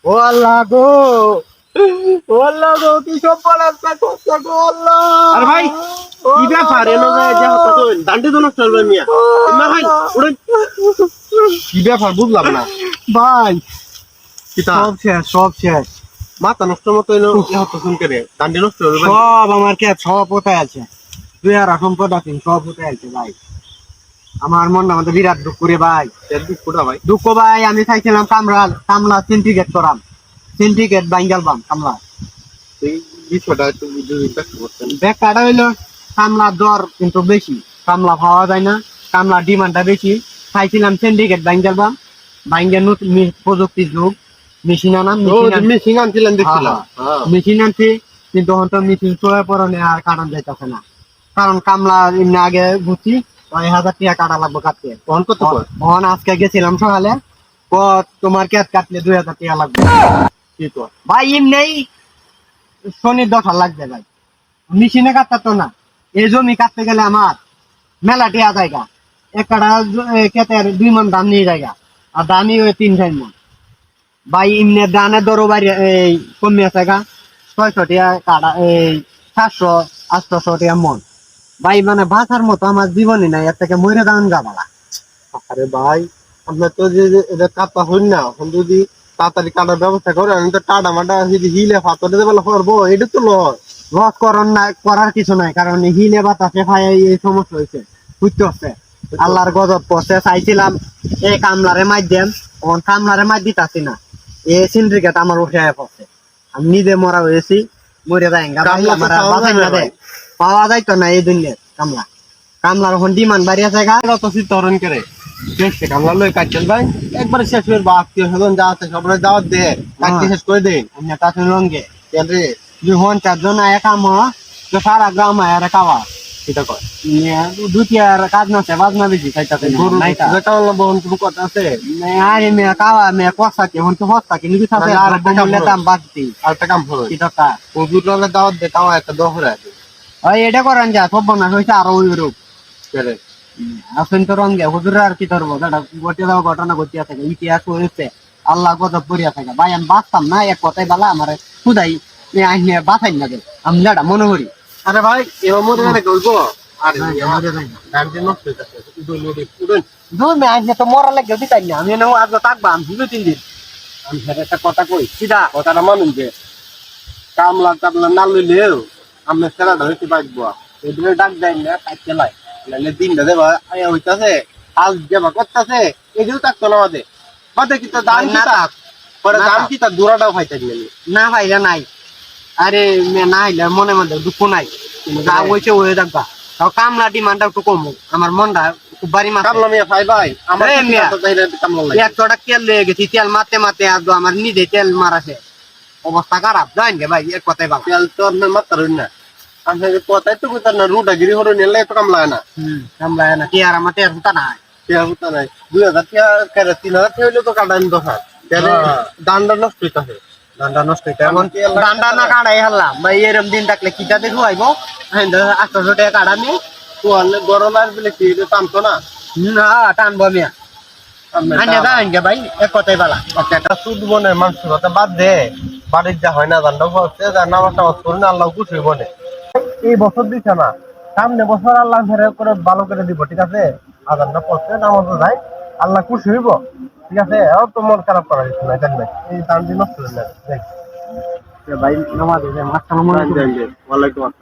ও আল্লাহ গো, ও আল্লাহ গো, কি সব বানাচ্ছে কষ্ট গো আল্লাহ। আরে ভাই কি ব্যাপার এলো যে হতো তো দান্ডি তো নষ্ট হলো মিয়া না ভাই ওরে কি ব্যাপার বুঝলাম না ভাই কিতা সব শেষ মাথা নষ্ট মতো এলো কি হতো শুন করে দান্ডি নষ্ট হলো ভাই সব আমার কে সব কোথায় আছে, তুই আর সম্পদ আছে সব কোথায় আছে ভাই। আমার মনটা আমাদের বিরাট দুঃখ করে ভাই, এর দুঃখটা ভাই দুঃখ ভাই। আমি চাইছিলাম কামলা সিন্ডিকেট করাম, সিন্ডিকেট বাইঙ্গালবাম কামলা। এই বিষয়টা একটু বুঝে ব্যাখ্যা করতেন ব্যাপারটা হইলো কামলার দর কিন্তু বেশি, কামলা পাওয়া যায় না, কামলার ডিমান্ডটা বেশি। চাইছিলাম সিন্ডিকেট বাইঙ্গালবাম, বাইঙ্গার নতুন প্রযুক্তির যুগ, মেশিন আনাম, মেশিন আনছিলেন দেখছিলাম মেশিন আনছি। কিন্তু হয়তো মেশিন চলে পড়নে আর কাটান যাইতেছে না, কারণ কামলা এমনি আগে বুঝছি 1000 টাকা কাটা লাগবে কাটতে। তখন কত কর তখন আজকে গেছিলাম সকালে, তোমার ক্যাট কাটলে 2000 টাকা লাগবে। কি কর ভাই এমনি শনির 10 লাগবে ভাই, মেশিনে কাটতে তো না। এই জমি কাটতে গেলে আমার মেলা টিয়া জায়গা, এক কাটা ক্ষেতের 2 মণ ধান নিয়ে জায়গা, আর ধানই ওই 3-4 মণ। ভাই এমনি ধানের দরও বাইরে এই কমে আছে গা, 600 টাকা কাটা, এই 700-800 টাকা মন। ভাই মানে বাঁচার মতো আমার জীবনে নাই, এর থেকে মরে দান গা বালা। আরে ভাই আপনার তো যে এটা কাটা হইন না এখন যদি তাড়াতাড়ি কাটার ব্যবস্থা করে আমি তো টাটা মাটা যদি হিলে ফাতরে দেবে করবো এটা তো লস লস করার কিছু নাই, কারণ হিলে বাতাসে ভাই এই সমস্যা হয়েছে, বুঝতে হচ্ছে। আল্লাহর গজব পড়ছে, চাইছিলাম এই কামলারে মাইর দেন, তখন কামলারে মাইর দিতাছি না, এ সিন্ডিকেট আমার উঠে পড়ছে। আমি নিজে মরা হয়েছি, মরে যাই পাওয়া যাইতো না এই দুনিয়ার কামলা। কামলার এখন ডিমান্ড বাড়িয়া জায়গা তো চিত্তরণ করে শেষ কামলা লই কাটছেন ভাই একবারে শেষ করে বা আত্মীয় স্বজন যা আছে সবাই দাওয়াত দে কাটতে শেষ করে দেন তাতে রঙে কেন রে দুই হন 4 জন আয়া কাম তো সারা গ্রাম আয়া খাওয়া সেটা কয় দুটিয়ার কাজ না সে বাজ না বেশি খাইতাছে গরু কামলা বহন কোনো কথা আছে আরে মেয়ে কাওয়া মেয়ে কষাকে হন তো হস্তাকে নিবি থাকে আর বমলে দাম বাড়তি আর একটা কাম হলো কি টাকা হুজুর লগে দাওয়াত দে তাও একটা দহরে আছে ওই এটা করেন যা সব না হইছে আর ওই রূপ কেরে আসেন তো রঙে হুজুর আর কি ধরবো, যেটা ঘটে যাওয়া ঘটনা ঘটিয়া থাকে, ইতিহাস হয়েছে, আল্লাহ গজব পড়িয়া থাকে। ভাই আমি বাঁচতাম না, এক কথাই বালা আমার খুদাই বাঁচাই না দে, আমি যেটা মনে করি। আরে ভাই এবার মরে গেলে বলবো আর আমি নষ্ট হইতাছে উড়ুন তো মরা লাগে দিতাই না, আমি আজ থাকবা আমি 2-3 দিন। আমি একটা কথা কই সিধা কথাটা মানুন যে কামলা টামলা না লইলেও আমরা সেরাটা হইতে পারবো এদিকে ডাক দেয় না কাটতে লাই নাহলে দিনটা দেবা আয়া হইতাছে হাল দেবা করতেছে এদিকেও থাকতো না আমাদের বাদে কি তো দাম না কি থাক পরে দাম কি তার দূরাটাও খাইতে গেলি না ভাইরা নাই। আরে না হইলে মনে মধ্যে দুঃখ নাই, যা হয়েছে হয়ে থাকবা। তাও কামলা ডিমান্ডটা একটু কম, আমার মনটা খুব বাড়ি মাছ। কামলা মিয়া ভাই ভাই আমার কামলা লাগে একশোটা তেল লেগে গেছি, তেল মারতে মারতে আজ আমার নিজে তেল মারাছে, অবস্থা খারাপ জানেন গে ভাই, এক কথাই ভালো। তেল তো আপনার মাত্রা রইন না আমি কথাই তো কইতার না রুটাগিরি হরে নিলে তো কামলায় না কামলা না কি আর আমার তেল হুতা নাই, তেল হুতা নাই 2000 টাকা কেরে 3000 টাকা হইলে তো কাটাইন দোকান দান্ডা নষ্ট হইতাছে ডান্ডা নষ্ট হইতে এখন ডান্ডা না কাটাই হারলাম ভাই, এরম দিন থাকলে কিটা দেখো আইবো 800 টাকা কাটামি তো গরম আর বলে কি টানতো না না টানবো মিয়া আনে জানেন গে ভাই, এক কথাই ভালো। একটা সুদ বনে মানুষের কথা বাদ দে বাড়ির যা হয় না দান্ডা হচ্ছে যা নামাজ টামাজ করে না আল্লাহ খুশি বনে এই বছর দিচ্ছে না সামনে বছর আল্লাহ ফেরে করে ভালো করে দিব ঠিক আছে আজানটা পড়ছে নামাজও যায় আল্লাহ খুশি হইব ঠিক আছে আর তো মন খারাপ করা কিছু না জানবে এই দান দিন নষ্ট হয়ে যাবে ভাই নামাজ মাঝখানে মনে ওয়ালাইকুম আসসালাম